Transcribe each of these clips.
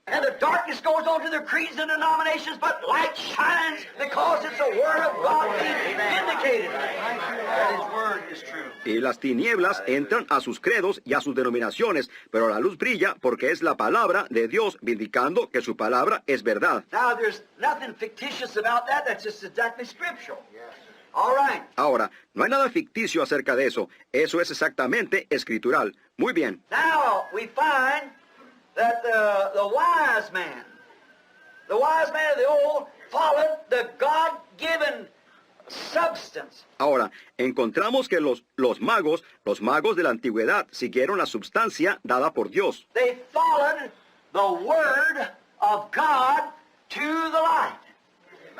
And the darkness goes on to their creeds and denominations, but light shines because it's the Word of God being vindicated. And His Word is true. Y las tinieblas entran a sus credos y a sus denominaciones, pero la luz brilla porque es la palabra de Dios vindicando que su palabra es verdad. Now there's nothing fictitious about that. That's just exactly scriptural. All right. Ahora, no hay nada ficticio acerca de eso. Eso es exactamente escritural. Muy bien. Now we find that the wise man of the old followed the God-given substance. Ahora, encontramos que los magos de la antigüedad siguieron la substancia dada por Dios. They followed the Word of God to the light.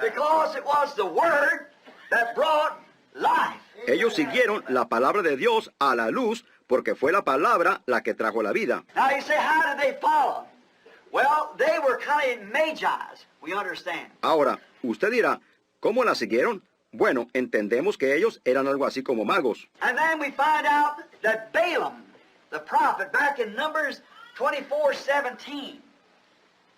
Because it was the Word that brought life. Ellos siguieron la palabra de Dios a la luz porque fue la palabra la que trajo la vida. Now you say, how did they follow? Well, they were kind of magi's, we understand. Ahora, usted dirá, ¿cómo la siguieron? Bueno, entendemos que ellos eran algo así como magos. And then we find out that Balaam, the prophet, back in Numbers 24:17,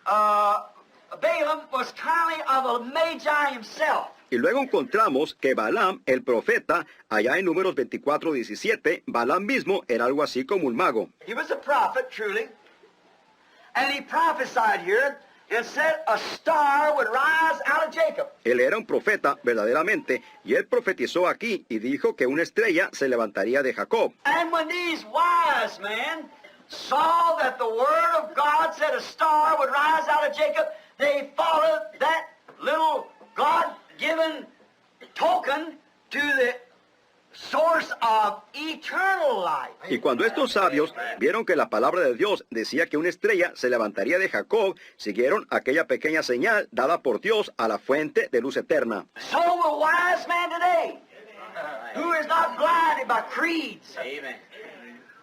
Balaam was kind of a magi himself. Y luego encontramos que Balaam, el profeta, allá en Números 24:17, Balaam mismo era algo así como un mago. He was a prophet, truly. And he prophesied here and said a star would rise out of Jacob. Él era un profeta verdaderamente, y él profetizó aquí y dijo que una estrella se levantaría de Jacob. And when these wise men saw that the word of God said a star would rise out of Jacob, they followed that little God-given token to the source of eternal life. Y cuando estos sabios vieron que la palabra de Dios decía que una estrella se levantaría de Jacob, siguieron aquella pequeña señal dada por Dios a la fuente de luz eterna. So a wise man today, who is not blinded by creeds,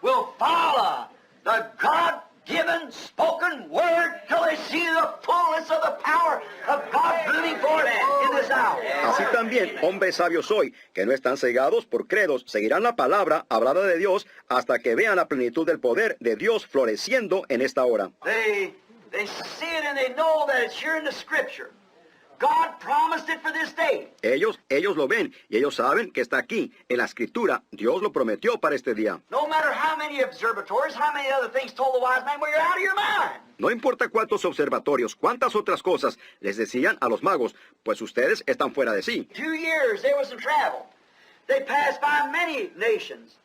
will follow the God-given spoken word till they see the fullness of the power of God moving forth in this hour. Así también, hombres sabios hoy, que no están cegados por credos, seguirán la palabra hablada de Dios hasta que vean la plenitud del poder de Dios floreciendo en esta hora. They see it and they know that it's here in the Scripture. God promised it for this day. Ellos lo ven y ellos saben que está aquí, en la Escritura. Dios lo prometió para este día. No matter how many observatories, how many other things told the wise man, well, you're out of your mind. No importa cuántos observatorios, cuántas otras cosas les decían a los magos, pues ustedes están fuera de sí. 2 years they was in travel. They passed by many nations.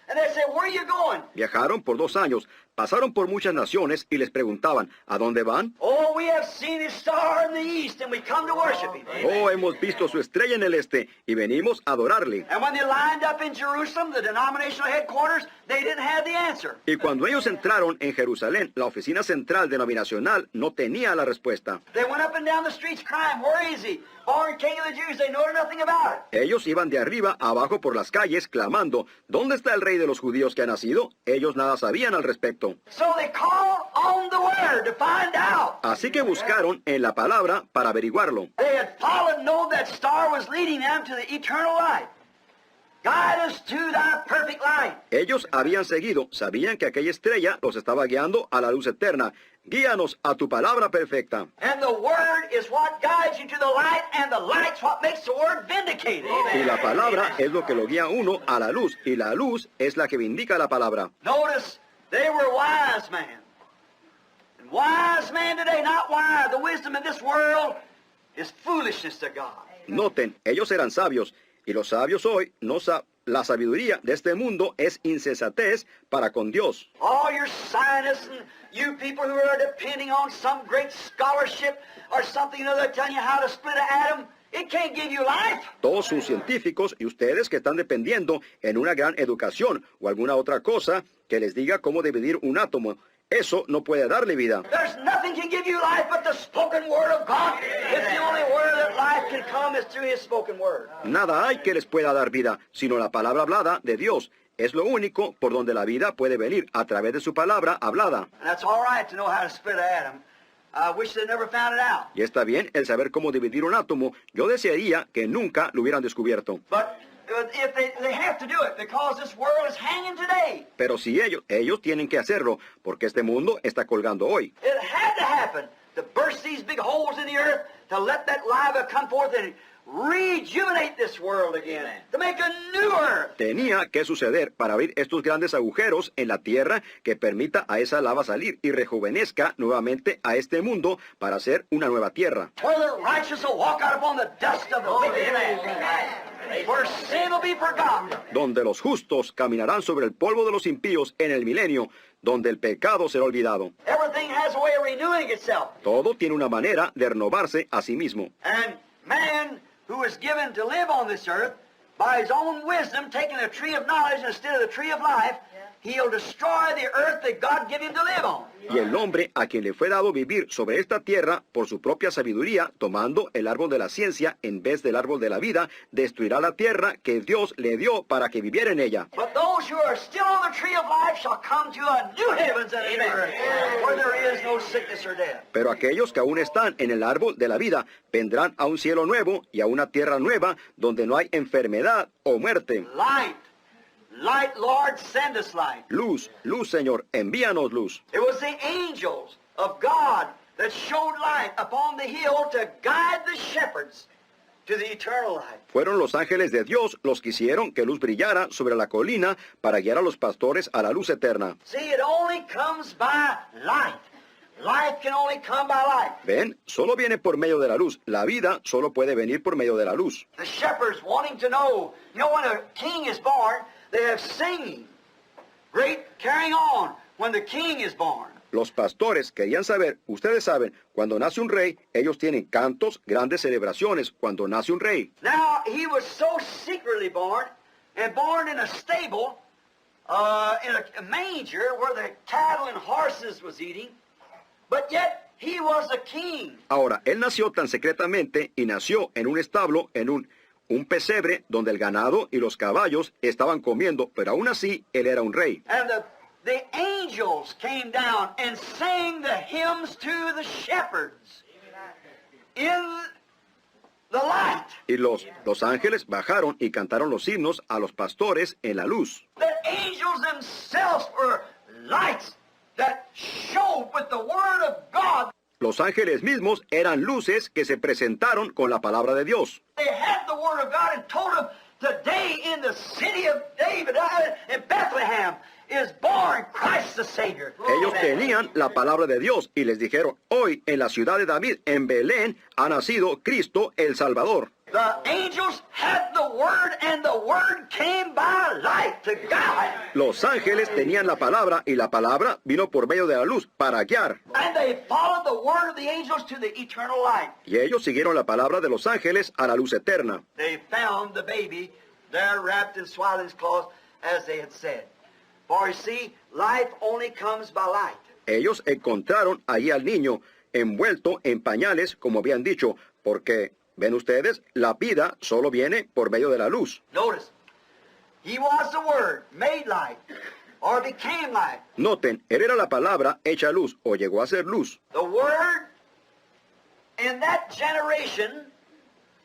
And they said, where are you going? Viajaron por 2 años, pasaron por muchas naciones y les preguntaban, ¿a dónde van? Oh, we have seen his star in the east and we come to worship him. Oh, hemos visto su estrella en el este y venimos a adorarle. And when they lined up in Jerusalem, the denominational headquarters, they didn't have the answer. Y cuando ellos entraron en Jerusalén, la oficina central denominacional no tenía la respuesta. They went up and down the streets crying, where is he? Born King of the Jews. They know nothing about it. Ellos iban de arriba a abajo por las calles clamando, ¿dónde está el rey de los judíos que ha nacido? Ellos nada sabían al respecto. So they called on the word to find out. Así que buscaron en la palabra para averiguarlo. They had followed and known that star was leading them to the eternal light. Guide us to thy perfect light. Ellos habían seguido, sabían que aquella estrella los estaba guiando a la luz eterna. Guíanos a tu palabra perfecta. And the word is what guides you to the light, and the light's what makes the word vindicated. Y la palabra es lo que lo guía a uno a la luz, y la luz es la que vindica la palabra. Notice, they were wise men. And wise men today, not wise. The wisdom of this world is foolishness to God. Noten, ellos eran sabios, y los sabios hoy no la sabiduría de este mundo es insensatez para con Dios. All your scientists and you people who are depending on some great scholarship or something or other telling you how to split an atom, it can't give you life. Todos sus científicos y ustedes que están dependiendo en una gran educación o alguna otra cosa que les diga cómo dividir un átomo, eso no puede darle vida. There's nothing can give you life but the spoken word of God. It's the only word that life can come is through His spoken word. Nada hay que les pueda dar vida, sino la palabra hablada de Dios. Es lo único por donde la vida puede venir, a través de su palabra hablada. And that's all right to know how to split an atom. I wish they never found it out. Y está bien el saber cómo dividir un átomo. Yo desearía que nunca lo hubieran descubierto. But if they have to do it because this world is hanging today. Pero si ellos tienen que hacerlo, porque este mundo está colgando hoy. It had to happen. happen? To burst these big holes in the earth, to let that lava come forth and rejuvenate this world again, to make a new earth. Tenía que suceder para abrir estos grandes agujeros en la tierra que permita a esa lava salir y rejuvenezca nuevamente a este mundo para hacer una nueva tierra. Where the righteous will walk out upon the dust of the wicked man. Where sin will be forgotten. Donde los justos caminarán sobre el polvo de los impíos en el milenio, donde el pecado será olvidado. Everything has a way of renewing itself. Todo tiene una manera de renovarse a sí mismo. And man who is given to live on this earth, by his own wisdom, taking a tree of knowledge instead of the tree of life, he'll destroy the earth that God gave him to live on. Y el hombre a quien le fue dado vivir sobre esta tierra por su propia sabiduría, tomando el árbol de la ciencia en vez del árbol de la vida, destruirá la tierra que Dios le dio para que viviera en ella. But those who are still on the tree of life shall come to a new heavens and a new earth, where there is no sickness or death. Pero aquellos que aún están en el árbol de la vida vendrán a un cielo nuevo y a una tierra nueva donde no hay enfermedad o muerte. Light. Light, Lord, send us light. Luz, luz, Señor, envíanos luz. It was the angels of God that showed light upon the hill to guide the shepherds to the eternal light. Fueron los ángeles de Dios los que hicieron que luz brillara sobre la colina para guiar a los pastores a la luz eterna. See, it only comes by light. Life can only come by light. Ven, solo viene por medio de la luz. La vida solo puede venir por medio de la luz. The shepherds wanting to know, when a king is born, they have singing, great carrying on when the king is born. Los pastores querían saber, ustedes saben, cuando nace un rey, ellos tienen cantos, grandes celebraciones cuando nace un rey. Now, he was so secretly born, and born in a stable, in a manger where the cattle and horses was eating, but yet he was a king. Ahora, él nació tan secretamente y nació en un establo, en un pesebre donde el ganado y los caballos estaban comiendo, pero aún así él era un rey. And the angels came down and sang the hymns to the shepherds in the light. Y los ángeles bajaron y cantaron los himnos a los pastores en la luz. The angels themselves were lights that showed with the word of God. Los ángeles mismos eran luces que se presentaron con la palabra de Dios. They had the word of God and told them, today in the city of David, in Bethlehem, is born Christ the Savior. Ellos tenían la palabra de Dios y les dijeron, hoy en la ciudad de David, en Belén, ha nacido Cristo el Salvador. The angels had the word and the word came by light to guide. Los ángeles tenían la palabra y la palabra vino por medio de la luz para guiar. And they followed the word of the angels to the eternal light. Y ellos siguieron la palabra de los ángeles a la luz eterna. They found the baby there wrapped in swaddling's cloth as they had said. For you see, life only comes by light. Ellos encontraron allí al niño envuelto en pañales, como habían dicho, porque, ven ustedes, la vida solo viene por medio de la luz. Notice, he was the word made light or became light. Noten, él era la palabra hecha luz o llegó a ser luz. The word in that generation,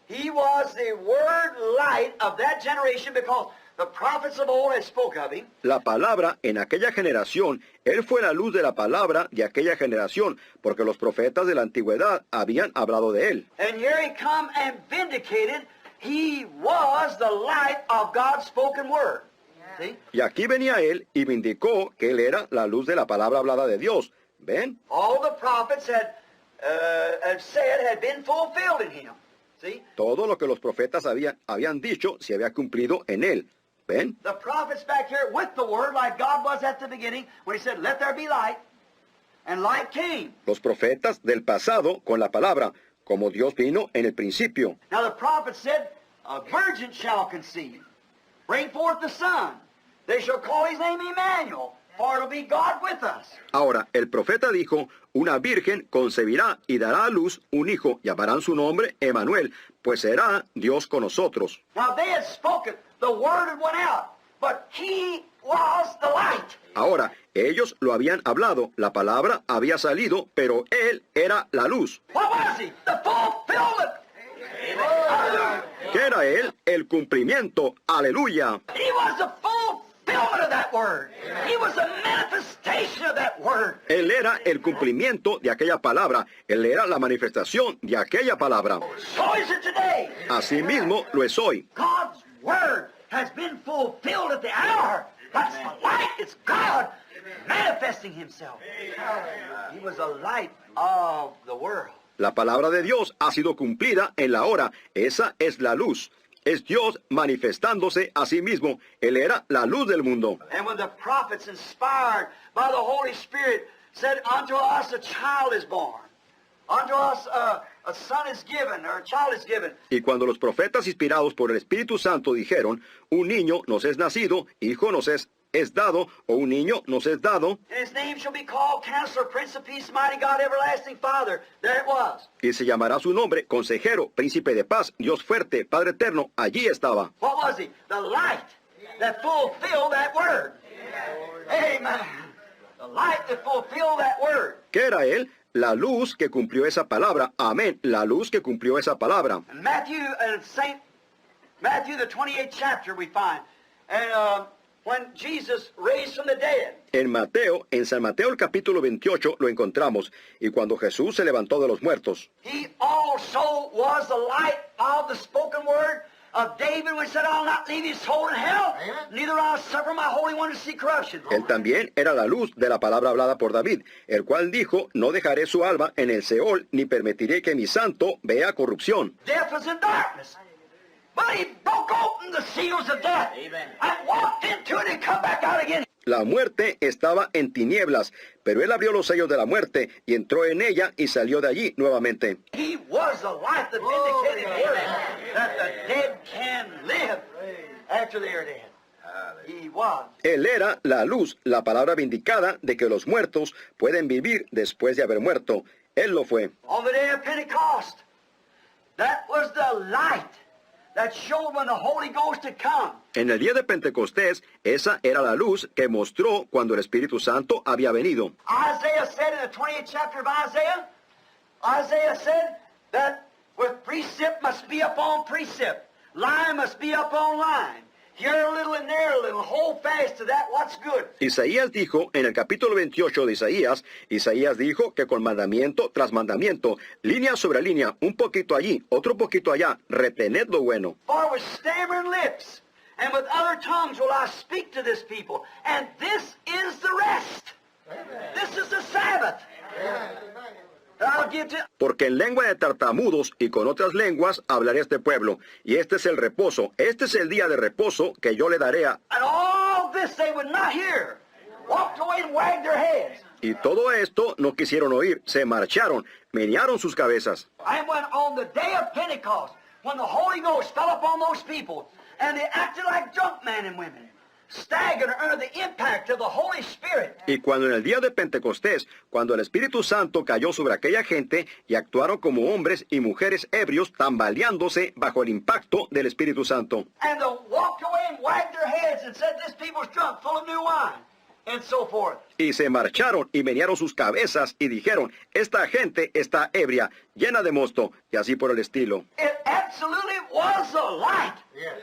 he was the word light of that generation because the prophets of old had spoke of him. La palabra en aquella generación, él fue la luz de la palabra de aquella generación, porque los profetas de la antigüedad habían hablado de él. And here he come and vindicated he was the light of God's spoken word. See? Y aquí venía él y vindicó que él era la luz de la palabra hablada de Dios. ¿Ven? All the prophets had said had been fulfilled in him. See? Todo lo que los profetas habían dicho se había cumplido en él. ¿Ven? The prophets back here with the word like God was at the beginning when he said, let there be light. And light came. Los profetas del pasado con la palabra, como Dios vino en el principio. Now the prophet said, a virgin shall conceive, bring forth the son. They shall call his name Emmanuel, for it'll be God with us. Ahora, el profeta dijo, una virgen concebirá y dará a luz un hijo, llamarán su nombre Emanuel, pues será Dios con nosotros. Now they had spoken, the word had went out, but he was the light. Ahora, ellos lo habían hablado, la palabra había salido, pero él era la luz. What was he? The fulfillment. ¿Qué era él? El cumplimiento. Aleluya. He was the fulfillment fulfillment of that word. He was the manifestation of that word. Él era el cumplimiento de aquella palabra. Él era la manifestación de aquella palabra. So is it today. Asimismo lo es hoy. God's word has been fulfilled at the hour. That's the light. It's God manifesting himself. He was the light of the world. La palabra de Dios ha sido cumplida en la hora. Esa es la luz. Es Dios manifestándose a sí mismo. Él era la luz del mundo. And when the prophets, inspired by the Holy Spirit, said, unto us a child is born. Unto us a son is given, or a child is given. Y cuando los profetas inspirados por el Espíritu Santo dijeron, un niño nos es nacido, hijo nos es dado, o un niño nos es dado, And his name shall be called Counselor, Prince of Peace, Mighty God, Everlasting Father. There it was. y se llamará su nombre, consejero, príncipe de paz, Dios fuerte, Padre eterno. Allí estaba. What was he? The light that fulfilled that word. Amen. The light that fulfilled that word. ¿Qué era él? La luz que cumplió esa palabra. Amén. La luz que cumplió esa palabra. In Matthew, the 28th chapter, we find. And when Jesus raised from the dead. En Mateo, en San Mateo el capítulo 28 lo encontramos. Y cuando Jesús se levantó de los muertos, He also was the light of the spoken word of David when he said, I'll not leave his soul in hell, neither I'll suffer my Holy One to see corruption. él también era la luz de la palabra hablada por David, el cual dijo, no dejaré su alma en el Seol, ni permitiré que mi santo vea corrupción. Death was in darkness. But he broke open the seals of death and walked into it and come back out again. La muerte estaba en tinieblas, pero él abrió los sellos de la muerte y entró en ella y salió de allí nuevamente. He was the light that vindicated the word that the dead can live after they are dead. He was. Él era la luz, la palabra vindicada de que los muertos pueden vivir después de haber muerto. Él lo fue. On the day of Pentecost, that was the light that showed when the Holy Ghost had come. En el día de Pentecostés, esa era la luz que mostró cuando el Espíritu Santo había venido. Isaiah said in the 28th chapter of Isaiah said that with precept must be upon precept, line must be upon line. Here a little and there a little, hold fast to that what's good. Isaías dijo en el capítulo 28 de Isaías dijo que con mandamiento tras mandamiento, línea sobre línea, un poquito allí, otro poquito allá, retened lo bueno. For with stammering lips and with other tongues will I speak to this people, and this is the rest. This is the Sabbath. that I'll give to. Porque en lengua de tartamudos y con otras lenguas hablaré a este pueblo, y este es el reposo, este es el día de reposo que yo le daré a... And all this they would not hear. Walked away and wagged their heads. Y todo esto no quisieron oír, se marcharon, menearon sus cabezas. And when on the day of Pentecost, when the Holy Ghost fell upon those people, and they acted like drunk men and women, staggered under the impact of the Holy Spirit. Y cuando en el día de Pentecostés, cuando el Espíritu Santo cayó sobre aquella gente y actuaron como hombres y mujeres ebrios, tambaleándose bajo el impacto del Espíritu Santo. And they walked away and wagged their heads and said, this people's drunk, full of new wine, and so forth. Y se marcharon y menearon sus cabezas y dijeron, esta gente está ebria, llena de mosto, y así por el estilo. It absolutely was the light.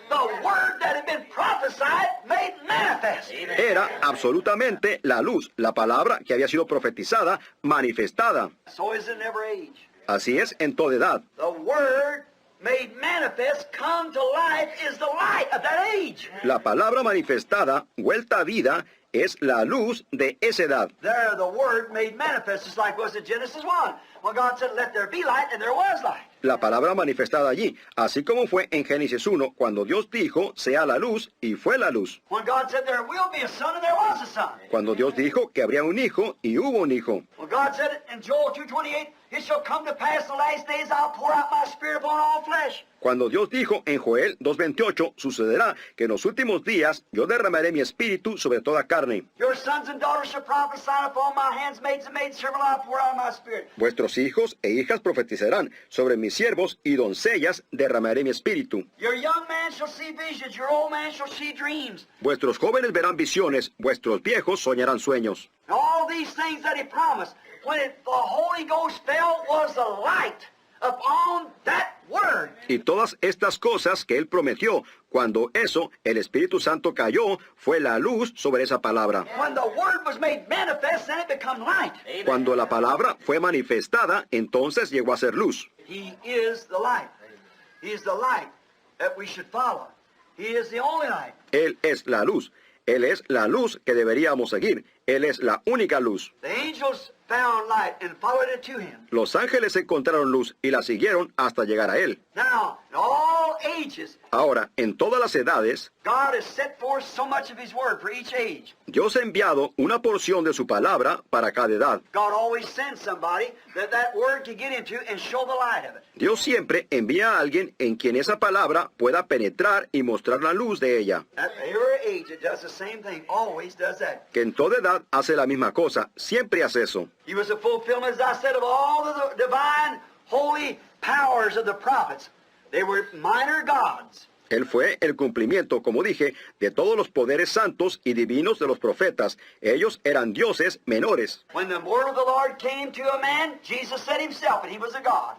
The word that had been prophesied made manifest. Era absolutamente la luz, la palabra que había sido profetizada, manifestada. So is it in every age. Así es en toda edad. The word made manifest, come to life, is the light of that age. La palabra manifestada, vuelta a vida, es la luz de esa edad. There, the word made manifest, just like was in Genesis 1. When God said, let there be light, and there was light. La palabra manifestada allí, así como fue en Génesis 1, cuando Dios dijo, sea la luz, y fue la luz. When God said, there will be a son, and there was a son. Cuando Dios dijo que habría un hijo, y hubo un hijo. When God said in Joel 2:28, it shall come to pass in the last days, I'll pour out my spirit upon all flesh. Cuando Dios dijo en Joel 2:28, sucederá que en los últimos días yo derramaré mi espíritu sobre toda carne. Your sons and daughters shall prophesy upon my handmaids and maidservant, I'll pour out my spirit. Vuestros hijos e hijas profetizarán, sobre mis siervos y doncellas derramaré mi espíritu. Your young man shall see visions, your old man shall see dreams. Vuestros jóvenes verán visiones, vuestros viejos soñarán sueños. And all these things that he promised, when the Holy Ghost fell, was the light upon that word. Y todas estas cosas que él prometió, Cuando eso, el Espíritu Santo cayó, fue la luz sobre esa palabra. When the Word was made manifest, then it become light. Cuando la palabra fue manifestada, entonces llegó a ser luz. He is the light. He is the light that we should follow. He is the only light. Él es la luz. Él es la luz que deberíamos seguir. Él es la única luz. The angels found light and followed it to him. Los ángeles encontraron luz y la siguieron hasta llegar a él. Now, in all ages, Ahora, en todas las edades, God has set forth so much of His Word for each age. Dios ha enviado una porción de su palabra para cada edad. God always sends somebody that Word can get into and show the light of it. Dios siempre envía a alguien en quien esa palabra pueda penetrar y mostrar la luz de ella. At every age, it does the same thing. Always does that. Que en toda edad hace la misma cosa. Siempre hace eso. He was a fulfillment, as I said, of all of the divine, holy powers of the prophets. They were minor gods. Él fue el cumplimiento, como dije, de todos los poderes santos y divinos de los profetas. Ellos eran dioses menores. When the word of the Lord came to a man, Jesus said himself, and he was a God.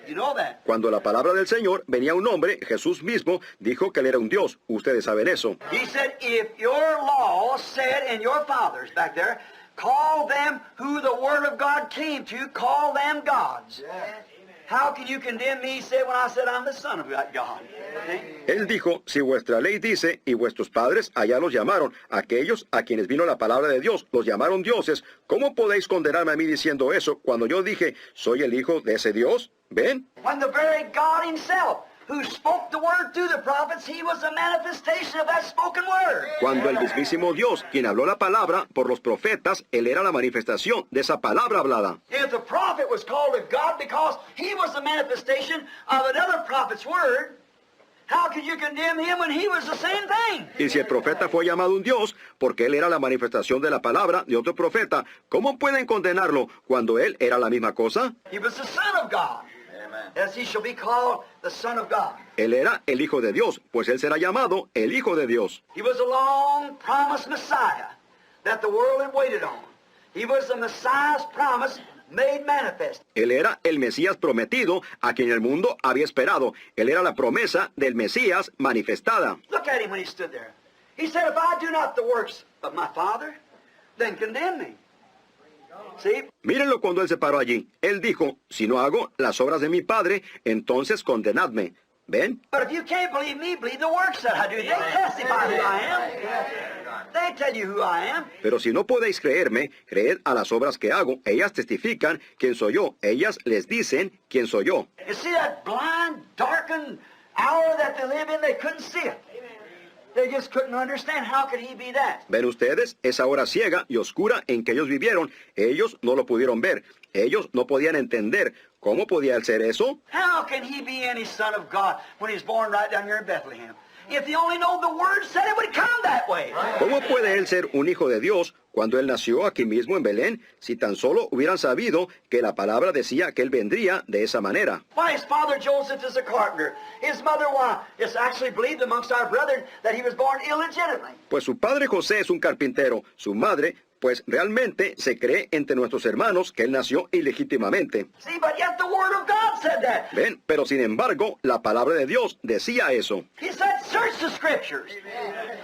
You know that. Cuando la palabra del Señor venía a un hombre, Jesús mismo dijo que él era un Dios. Ustedes saben eso. He said, if your law said, and your fathers back there, call them who the word of God came to, call them gods. How can you condemn me, say, when I said I'm the son of God? See? Él dijo, si vuestra ley dice, y vuestros padres allá los llamaron, aquellos a quienes vino la palabra de Dios, los llamaron dioses, ¿cómo podéis condenarme a mí diciendo eso cuando yo dije, soy el hijo de ese Dios? ¿Ven? When the very God himself, who spoke the word through the prophets, he was a manifestation of that spoken word. Cuando el mismísimo Dios, quien habló la palabra por los profetas, él era la manifestación de esa palabra hablada. If the prophet was called of God because he was a manifestation of another prophet's word, how could you condemn him when he was the same thing? Y si el profeta fue llamado un Dios, porque él era la manifestación de la palabra de otro profeta, ¿cómo pueden condenarlo cuando él era la misma cosa? He was the Son of God. As he shall be called the Son of God. Él era el Hijo de Dios, pues él será llamado el Hijo de Dios. He was a long-promised Messiah that the world had waited on. He was the Messiah's promise made manifest. Él era el Mesías prometido a quien el mundo había esperado. Él era la promesa del Mesías manifestada. Look at him when he stood there. He said, if I do not the works of my Father, then condemn me. See? Mírenlo cuando él se paró allí. Él dijo, si no hago las obras de mi Padre, entonces condenadme. ¿Ven? But if you can't believe me, believe the works that I do. They testify who I am. They tell you who I am. Pero si no podéis creerme, creed a las obras que hago. Ellas testifican quién soy yo. Ellas les dicen quién soy yo. You see that blind, darkened hour that they live in? They couldn't see it. They just couldn't understand. How could he be that? ¿Ven ustedes? Esa hora ciega y oscura en que ellos vivieron, ellos no lo pudieron ver. Ellos no podían entender. ¿Cómo podía él ser eso? How can he be any son of God when he's born right down here in Bethlehem? If they only know the word said it would come that way. ¿Cómo puede él ser un hijo de Dios cuando él nació aquí mismo en Belén, si tan solo hubieran sabido que la palabra decía que él vendría de esa manera? Why, his father Joseph is a carpenter. His mother, why, it's actually believed amongst our brethren that he was born illegitimately. Pues su padre José es un carpintero, su madre, pues realmente se cree entre nuestros hermanos que él nació ilegítimamente. See, but yet the word of God said that. Ven, pero sin embargo, la palabra de Dios decía eso. He said, search the scriptures.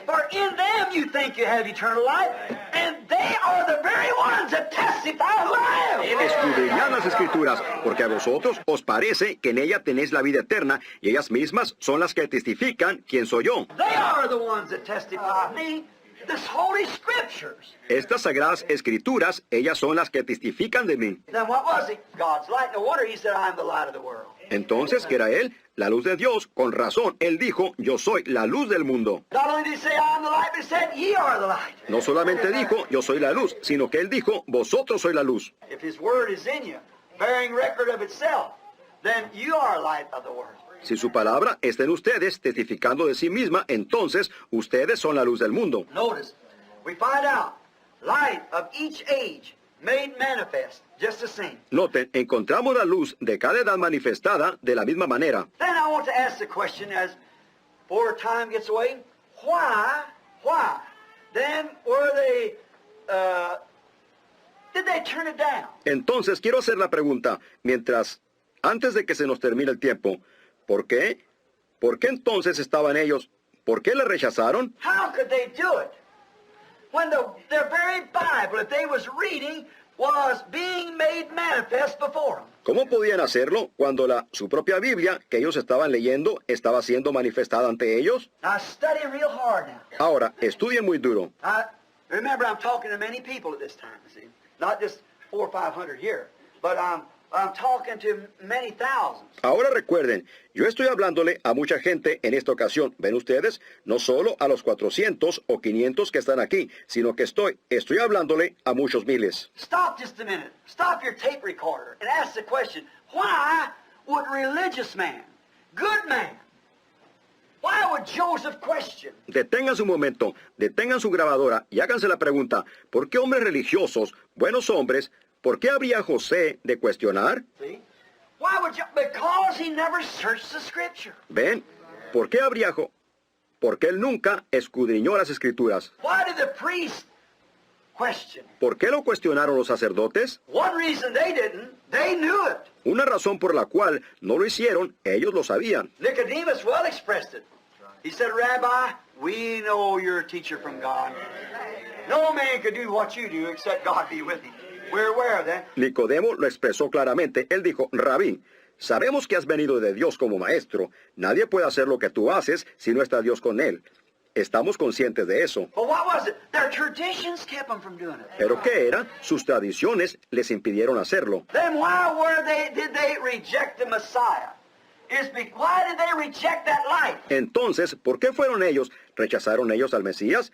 For in them you think you have eternal life, and they are the very ones that testify who I am. Escudriñad las escrituras, porque a vosotros os parece que en ella tenéis la vida eterna, y ellas mismas son las que testifican quién soy yo. They are the ones that testify of me. This holy scriptures. Estas sagradas escrituras, ellas son las que testifican de mí. Then what was he? God's light. No wonder he said, I am the light of the world. Entonces, ¿qué era él? La luz de Dios. Con razón, él dijo, yo soy la luz del mundo. Not only did he say, I am the light, but he said, ye are the light. No solamente dijo, yo soy la luz, sino que él dijo, vosotros sois la luz. If his word is in you, bearing record of itself, then you are light of the world. Si su palabra está en ustedes, testificando de sí misma, entonces ustedes son la luz del mundo. Notice, we find out, light of each age made manifest, just the same. Noten, encontramos la luz de cada edad manifestada de la misma manera. Then I want to ask the question as before time gets away, why, then were they, did they turn it down? Entonces quiero hacer la pregunta, antes de que se nos termine el tiempo, ¿por qué ¿Por qué entonces estaban ellos? ¿Por qué le rechazaron? How could they do it? When their very Bible that they was reading was being made manifest before them. ¿Cómo podían hacerlo cuando su propia Biblia que ellos estaban leyendo estaba siendo manifestada ante ellos? Now study real hard now. Ahora, estudien muy duro. Remember, I'm talking to many people at this time, see? Not just 400 or 500 here, but I'm talking to many thousands. Ahora recuerden, yo estoy hablándole a mucha gente en esta ocasión. ¿Ven ustedes? No solo a los 400 o 500 que están aquí, sino que estoy hablándole a muchos miles. Stop just a minute. Stop your tape recorder and ask the question, why would religious man, good man, why would Joseph question? Detengan su momento, detengan su grabadora y háganse la pregunta, ¿por qué hombres religiosos, buenos hombres, por qué habría José de cuestionar? See? Why would you? Because he never searched the scripture. ¿Ven? ¿Por qué habría Porque él nunca escudriñó las escrituras. Why did the priest question? ¿Por qué lo cuestionaron los sacerdotes? One reason they didn't, they knew it. Una razón por la cual no lo hicieron, ellos lo sabían. Nicodemus well expressed it. He said, Rabbi, we know you're a teacher from God. No man could do what you do except God be with him. We're aware of that. Nicodemo lo expresó claramente. Él dijo, Rabí, sabemos que has venido de Dios como maestro. Nadie puede hacer lo que tú haces si no está Dios con él. Estamos conscientes de eso. But what was it? Their traditions kept them from doing it. ¿Pero qué era? Sus tradiciones les impidieron hacerlo. Then why did they reject the Messiah? Why did they reject that light? Entonces, ¿por qué rechazaron ellos al Mesías?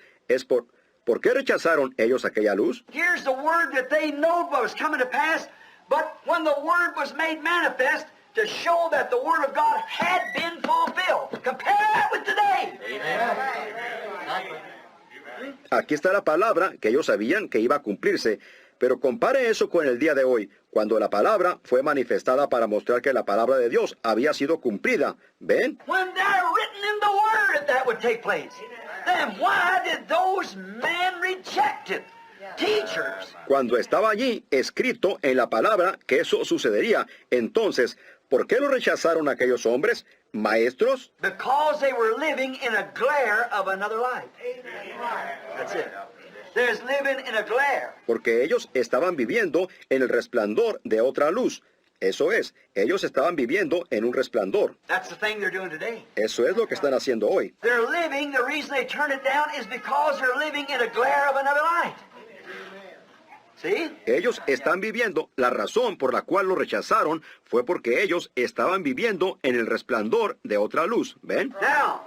¿Por qué rechazaron ellos aquella luz? Here's the word that they know was coming to pass, but when the word was made manifest to show that the word of God had been fulfilled. Compare that with today. Aquí está la palabra que ellos sabían que iba a cumplirse, pero compare eso con el día de hoy, cuando la palabra fue manifestada para mostrar que la palabra de Dios había sido cumplida. ¿Ven? When they're written in the word that would take place, then why did those men reject it? Teachers. Cuando estaba allí escrito en la palabra que eso sucedería, entonces, ¿por qué lo rechazaron aquellos hombres? ¿Maestros? Because they were living in a glare of another light. That's it. They're living in a glare. Porque ellos estaban viviendo en el resplandor de otra luz. Eso es, ellos estaban viviendo en un resplandor. That's the thing they're doing today. Eso es lo que están haciendo hoy. They're living, the reason they turn it down is because they're living in a glare of another light. See? Ellos están viviendo, la razón por la cual lo rechazaron fue porque ellos estaban viviendo en el resplandor de otra luz. ¿Ven? Now,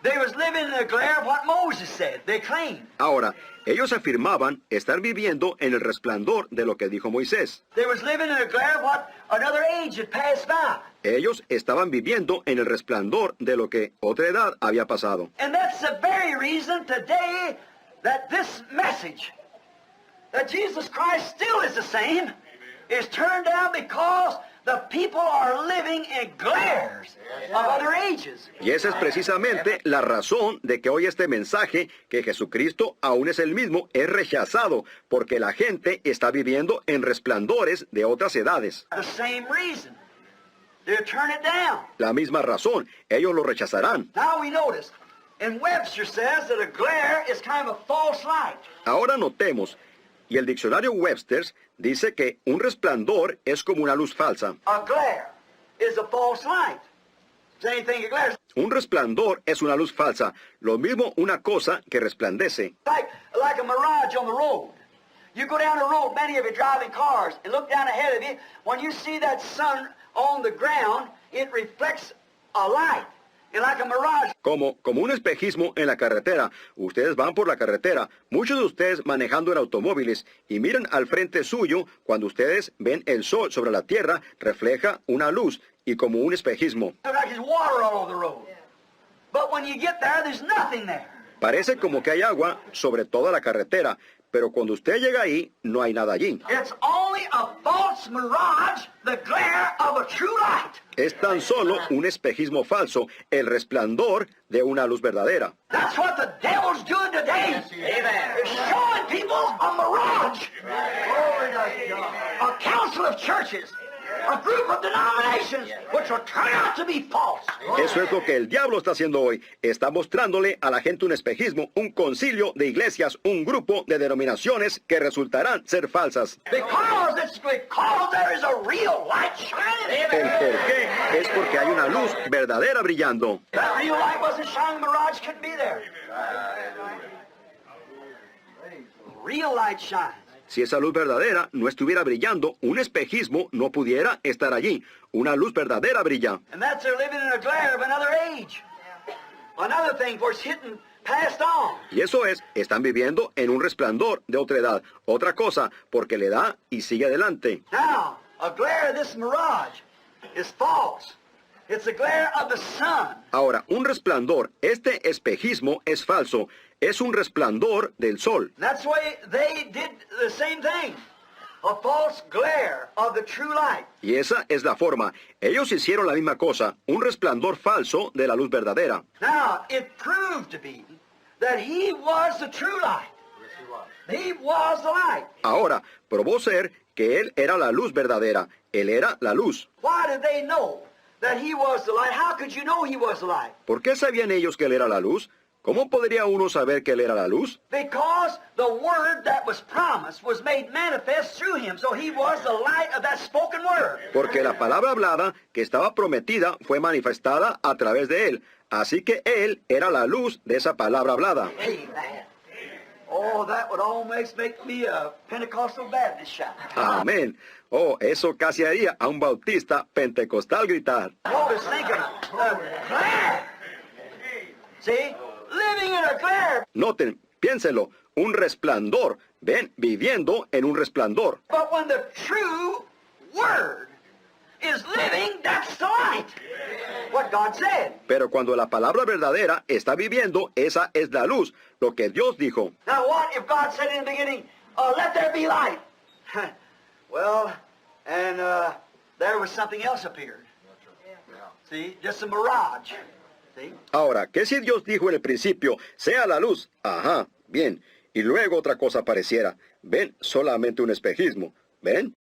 they was living in a glare of what Moses said. They claimed. Ahora, ellos afirmaban estar viviendo en el resplandor de lo que dijo Moisés. They was living in a glare of what another age had passed by. Ellos estaban viviendo en el resplandor de lo que otra edad había pasado. And that's the very reason today that this message, that Jesus Christ still is the same, is turned down because the people are living in glares of other ages. Y esa es precisamente la razón de que hoy este mensaje, que Jesucristo aún es el mismo, es rechazado, porque la gente está viviendo en resplandores de otras edades. The same reason. They'll turn it down. La misma razón, ellos lo rechazarán. Now we notice, and Webster says that a glare is kind of a false light. Ahora notemos, y el diccionario Webster dice que un resplandor es como una luz falsa. A glare is a false light. Same thing a glare. Un resplandor es una luz falsa, lo mismo una cosa que resplandece. Like a mirage on the road. You go down the road, many of you driving cars, and look down ahead of you. When you see that sun on the ground, it reflects a light. And like a mirage. Como un espejismo en la carretera. Ustedes van por la carretera, muchos de ustedes manejando en automóviles, y miran al frente suyo, cuando ustedes ven el sol sobre la tierra, refleja una luz, y como un espejismo. Like there's water all over the road. But when you get there, there's nothing there. Parece como que hay agua sobre toda la carretera, pero cuando usted llega ahí, no hay nada allí. It's only a false mirage, the glare of a true light. Es tan solo un espejismo falso, el resplandor de una luz verdadera. That's what the devil's doing today. Amen. It's showing people a mirage. A council of churches a group of denominations which will turn out to be false. Eso es lo que el diablo está haciendo hoy. Está mostrándole a la gente un espejismo, un concilio de iglesias, un grupo de denominaciones que resultarán ser falsas. Because there is a real light shining. ¿El por qué? Es porque hay una luz verdadera brillando. That real light wasn't shining, mirage couldn't be there. Real light shines. Si esa luz verdadera no estuviera brillando, un espejismo no pudiera estar allí. Una luz verdadera brilla. And that's they're living in a glare of another age. Another thing, for it's hitting passed on. Y eso es, están viviendo en un resplandor de otra edad. Otra cosa, porque le da y sigue adelante. Now, a glare of this mirage is false. It's a glare of the sun. Ahora, un resplandor, este espejismo es falso. Es un resplandor del sol. And that's why they did the same thing. A false glare of the true light. Y esa es la forma. Ellos hicieron la misma cosa, un resplandor falso de la luz verdadera. Now, it proved to be that he was the true light. He was the light. Ahora, probó ser que él era la luz verdadera. Él era la luz. Why did they know that he was the light? How could you know he was the light? ¿Por qué sabían ellos que él era la luz? ¿Cómo podría uno saber que él era la luz? Because the word that was promised was made manifest through him. So he was the light of that spoken word. Porque la palabra hablada que estaba prometida fue manifestada a través de él. Así que él era la luz de esa palabra hablada. Amen. Oh, that would almost make me a Pentecostal Baptist shout. Amén. Oh, eso casi haría a un bautista pentecostal gritar. Notice, think of a glare. See? Living in a glare. Noten, piénsenlo, un resplandor. Ven, viviendo en un resplandor. But when the true word is living, that's the light. What God said. Pero cuando la palabra verdadera está viviendo, esa es la luz, lo que Dios dijo. Now what if God said in the beginning, let there be light? Well, and there was something else appeared. See, just a mirage. See? Ahora, ¿qué si Dios dijo en el principio, sea la luz? Ajá, bien. Y luego otra cosa apareciera. Ven, solamente un espejismo. ¿Ven?